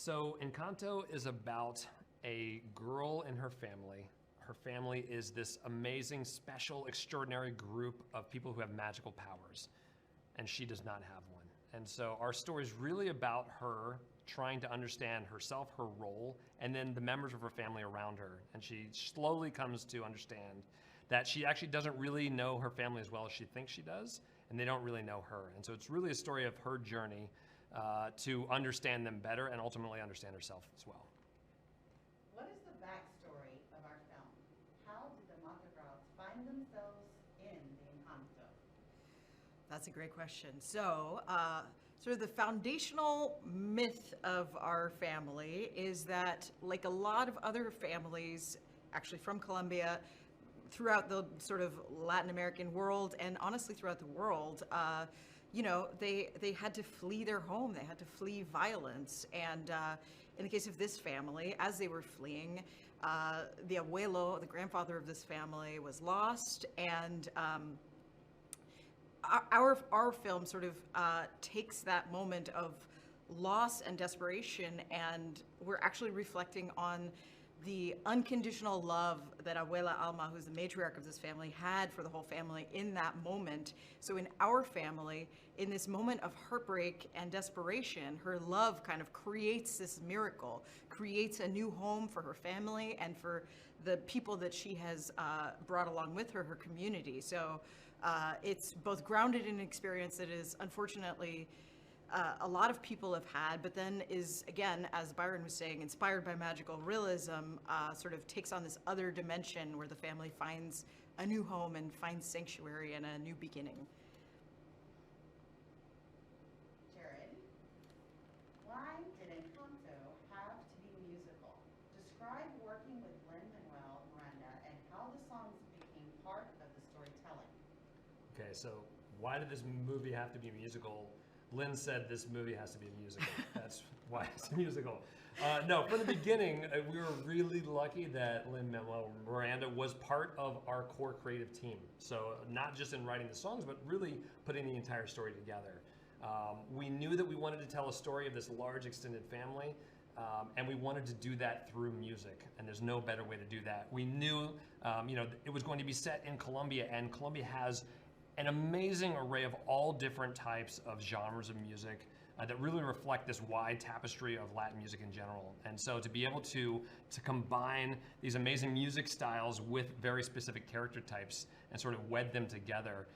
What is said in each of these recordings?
So Encanto is about a girl and her family. Her family is this amazing, special, extraordinary group of people who have magical powers, and she does not have one. And so our story is really about her trying to understand herself, her role, and then the members of her family around her. And she slowly comes to understand that she actually doesn't really know her family as well as she thinks she does, and they don't really know her. And so it's really a story of her journey to understand them better and ultimately understand herself as well. What is the backstory of our film? How did the Matarals find themselves in the Encanto? That's a great question. So, sort of the foundational myth of our family is that, like a lot of other families, actually from Colombia, throughout the sort of Latin American world, and honestly throughout the world, you know, they had to flee their home. They had to flee violence. And in the case of this family, as they were fleeing, the abuelo, the grandfather of this family, was lost, and our film sort of takes that moment of loss and desperation, and we're actually reflecting on the unconditional love that Abuela Alma, who's the matriarch of this family, had for the whole family in that moment. So in our family, in this moment of heartbreak and desperation, her love kind of creates this miracle, creates a new home for her family and for the people that she has brought along with her, her community. So it's both grounded in an experience that is unfortunately a lot of people have had, but then is, again, as Byron was saying, inspired by magical realism, sort of takes on this other dimension where the family finds a new home and finds sanctuary and a new beginning. Jared, why did Encanto have to be musical? Describe working with Lin-Manuel Miranda and how the songs became part of the storytelling. Okay, so why did this movie have to be musical? Lynn said this movie has to be a musical. That's why it's a musical. No, from the beginning, we were really lucky that Lin-Manuel Miranda was part of our core creative team. So not just in writing the songs, but really putting the entire story together. We knew that we wanted to tell a story of this large extended family, and we wanted to do that through music, and there's no better way to do that. We knew, it was going to be set in Colombia, and Colombia has an amazing array of all different types of genres of music that really reflect this wide tapestry of Latin music in general. And so to be able to combine these amazing music styles with very specific character types and sort of wed them together,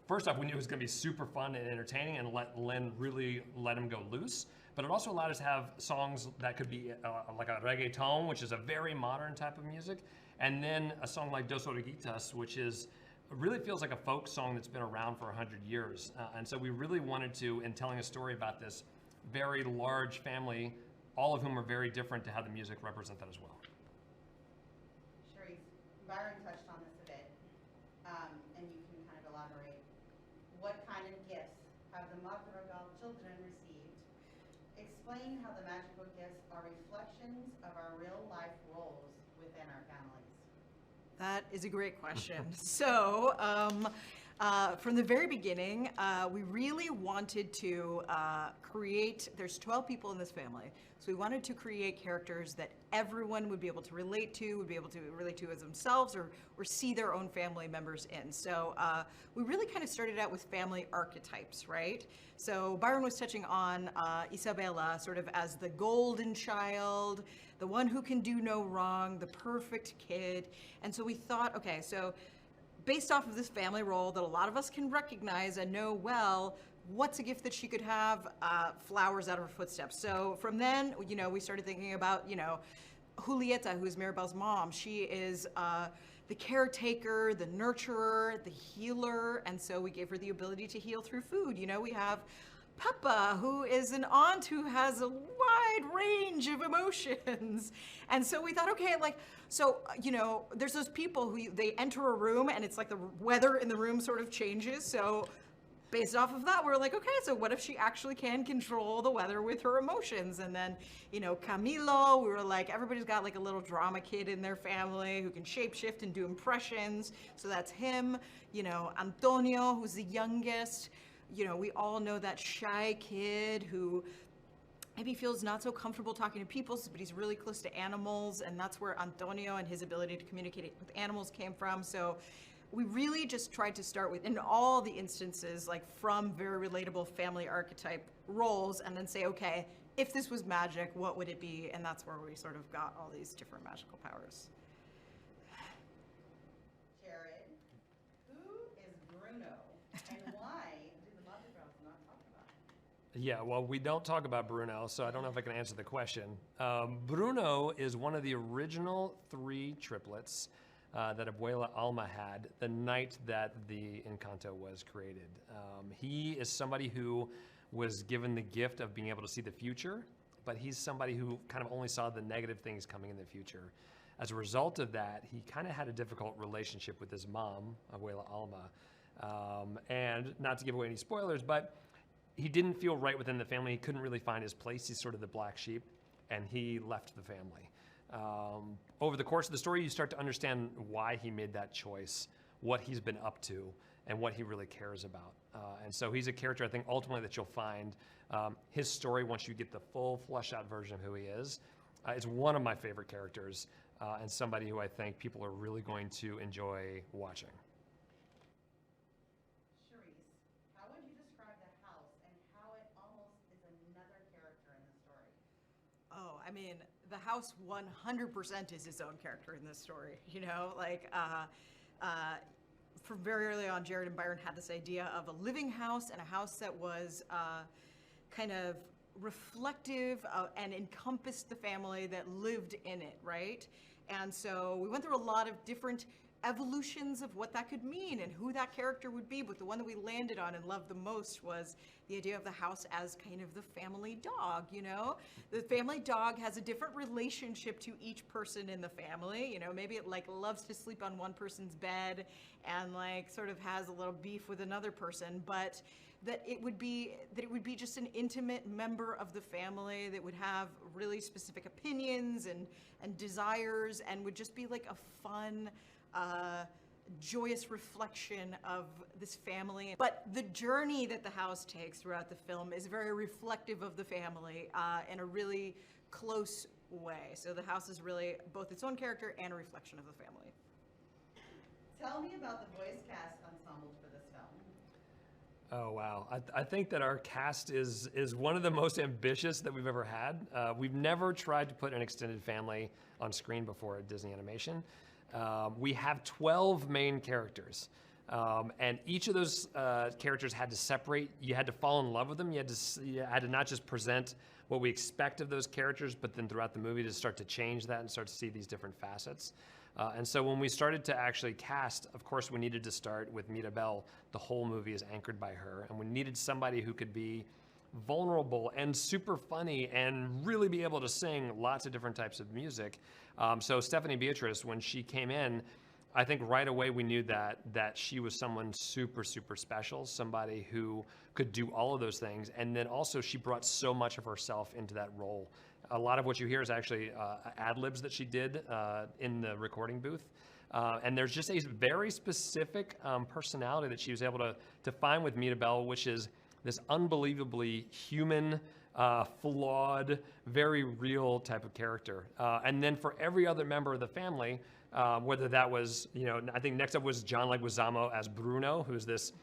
first off, we knew it was going to be super fun and entertaining and let Lynn really let him go loose. But it also allowed us to have songs that could be like a reggaeton, which is a very modern type of music, and then a song like Dos Oruguitas, which is really feels like a folk song that's been around for 100 years. And so we really wanted to, in telling a story about this very large family, all of whom are very different, to have the music represent that as well. Charise, Byron touched on this a bit, and you can kind of elaborate. What kind of gifts have the Madrigal children received? Explain how the magical gifts are reflections of our real life roles within our families. That is a great question. So, from the very beginning, we really wanted to create, there's 12 people in this family, so we wanted to create characters that everyone would be able to relate to as themselves or see their own family members in. So we really kind of started out with family archetypes, right? So Byron was touching on Isabella sort of as the golden child, the one who can do no wrong, the perfect kid. And so we thought, okay, so based off of this family role that a lot of us can recognize and know well, what's a gift that she could have? Flowers out of her footsteps. So from then, we started thinking about, Julieta, who's Mirabel's mom. She is the caretaker, the nurturer, the healer, and so we gave her the ability to heal through food. We have Papa, who is an aunt who has a wide range of emotions. And so we thought, okay, there's those people who they enter a room and it's like the weather in the room sort of changes. So based off of that, we're like, okay, so what if she actually can control the weather with her emotions? And then, Camilo, we were like, everybody's got like a little drama kid in their family who can shapeshift and do impressions. So that's him. Antonio, who's the youngest. We all know that shy kid who maybe feels not so comfortable talking to people, but he's really close to animals, and that's where Antonio and his ability to communicate with animals came from. So we really just tried to start with, in all the instances, like from very relatable family archetype roles, and then say, okay, if this was magic, what would it be? And that's where we sort of got all these different magical powers. Jared, who is Bruno, and why do the Mother Girls not talk about it? Yeah, well, we don't talk about Bruno, so I don't know if I can answer the question. Bruno is one of the original 3 triplets that Abuela Alma had the night that the Encanto was created. He is somebody who was given the gift of being able to see the future, but he's somebody who kind of only saw the negative things coming in the future. As a result of that, he kind of had a difficult relationship with his mom, Abuela Alma. And not to give away any spoilers, but he didn't feel right within the family. He couldn't really find his place. He's sort of the black sheep, and he left the family. Over the course of the story, you start to understand why he made that choice, what he's been up to, and what he really cares about. And so he's a character, I think, ultimately that you'll find his story, once you get the full fleshed-out version of who he is, is one of my favorite characters, and somebody who I think people are really going to enjoy watching. Charise, how would you describe the house and how it almost is another character in the story? Oh, I mean, the house 100% is his own character in this story. You know, like, from very early on, Jared and Byron had this idea of a living house and a house that was kind of reflective and encompassed the family that lived in it, right? And so we went through a lot of different evolutions of what that could mean and who that character would be, but the one that we landed on and loved the most was the idea of the house as kind of the family dog, you know? The family dog has a different relationship to each person in the family, you know, maybe it like loves to sleep on one person's bed and like sort of has a little beef with another person, but that it would be just an intimate member of the family that would have really specific opinions and desires and would just be like a fun, joyous reflection of this family. But the journey that the house takes throughout the film is very reflective of the family in a really close way. So the house is really both its own character and a reflection of the family. Tell me about the voice cast ensemble for this film. Oh, wow. I think that our cast is one of the most ambitious that we've ever had. We've never tried to put an extended family on screen before at Disney Animation. We have 12 main characters, and each of those characters had to separate. You had to fall in love with them. You had to not just present what we expect of those characters, but then throughout the movie to start to change that and start to see these different facets. And so when we started to actually cast, of course, we needed to start with Mirabel. The whole movie is anchored by her, and we needed somebody who could be vulnerable and super funny and really be able to sing lots of different types of music. So Stephanie Beatrice, when she came in, I think right away we knew that she was someone super, super special, somebody who could do all of those things. And then also she brought so much of herself into that role. A lot of what you hear is actually ad-libs that she did in the recording booth. And there's just a very specific personality that she was able to find with Mirabel, which is this unbelievably human, flawed, very real type of character. And then for every other member of the family, whether that was, you know, I think next up was John Leguizamo as Bruno, who's this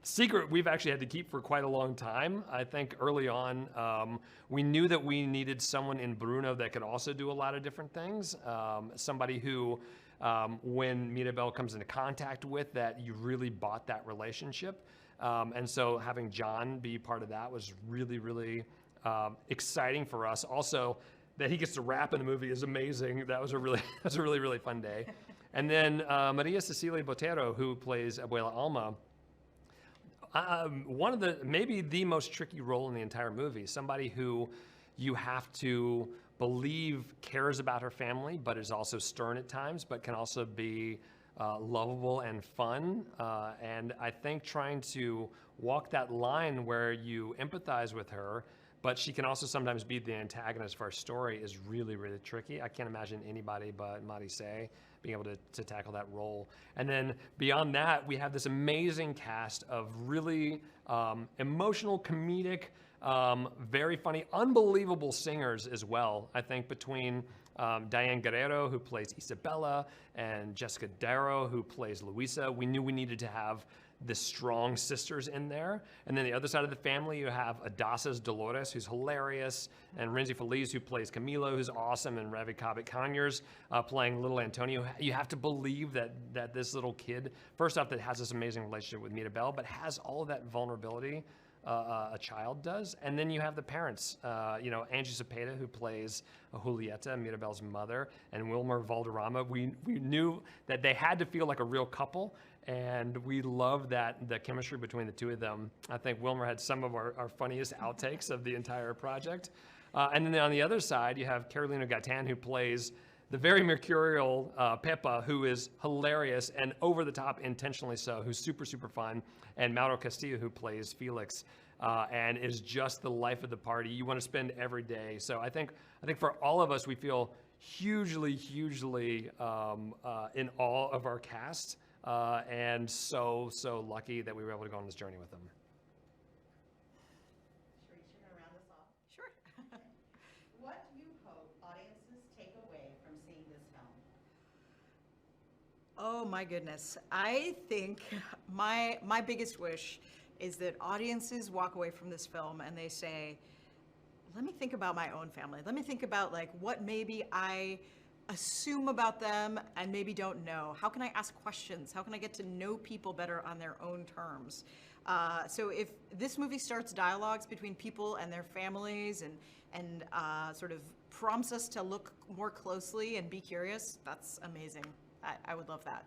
secret we've actually had to keep for quite a long time. I think early on, we knew that we needed someone in Bruno that could also do a lot of different things. Somebody who, when Mirabel comes into contact with, that you really bought that relationship. And so having John be part of that was really, really exciting for us. Also, that he gets to rap in the movie is amazing. That was a really, really fun day. And then Maria Cecilia Botero, who plays Abuela Alma, one of maybe the most tricky role in the entire movie. Somebody who you have to believe cares about her family, but is also stern at times, but can also be lovable and fun. And I think trying to walk that line where you empathize with her, but she can also sometimes be the antagonist of our story is really, really tricky. I can't imagine anybody but Marise being able to tackle that role. And then beyond that, we have this amazing cast of really emotional, comedic, Very funny, unbelievable singers as well. I think between Diane Guerrero, who plays Isabella, and Jessica Darrow, who plays Luisa, we knew we needed to have the strong sisters in there. And then the other side of the family, you have Adasa's Dolores, who's hilarious, and Renzi Feliz, who plays Camilo, who's awesome, and Ravi Kabit-Conyers playing little Antonio. You have to believe that this little kid, first off, that has this amazing relationship with Mirabel, but has all of that vulnerability a child does. And then you have the parents, Angie Cepeda, who plays Julieta, Mirabel's mother, and Wilmer Valderrama. We knew that they had to feel like a real couple, and we love the chemistry between the two of them. I think Wilmer had some of our funniest outtakes of the entire project. And then on the other side, you have Carolina Gaitan, who plays the very mercurial Pepa, who is hilarious and over the top, intentionally so, who's super, super fun, and Mauro Castillo, who plays Felix, and is just the life of the party. You want to spend every day. So I think for all of us, we feel hugely, hugely in awe of our cast, and so lucky that we were able to go on this journey with them. Charise, you're gonna round us off. Sure. What do you hope audiences take away from seeing this film? Oh my goodness. I think my biggest wish is that audiences walk away from this film and they say, let me think about my own family. Let me think about like what maybe I assume about them and maybe don't know. How can I ask questions? How can I get to know people better on their own terms? So if this movie starts dialogues between people and their families and sort of prompts us to look more closely and be curious, that's amazing. I would love that.